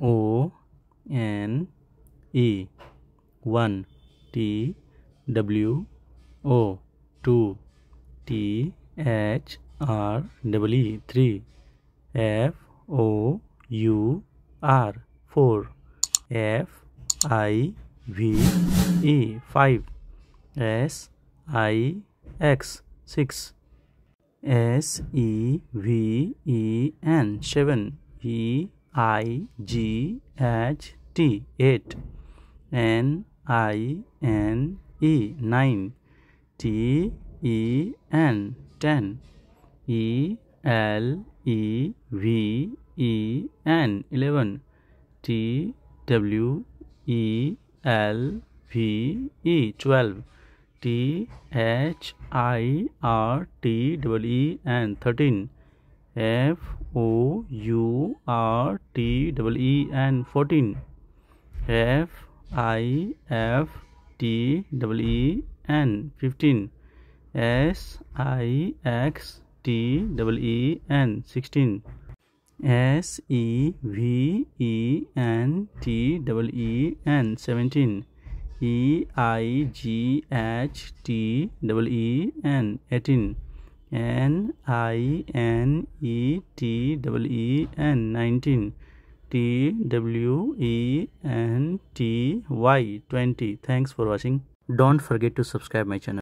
O N E 1, T W O 2, T H R E 3, F O U R 4, F I V E 5, S I X 6, S E V E N 7, E I G H T 8, N I N E 9, T E N 10, E L E V E N 11, T W E L V E 12, T H I R T E N 13, F O U R T E N 14, F I F T E N 15, S I X T E N 16, S E V E N T E N 17, E I G H T E N 18, N I N E T E N 19, T W E N T Y 20. Thanks for watching. Don't forget to subscribe my channel.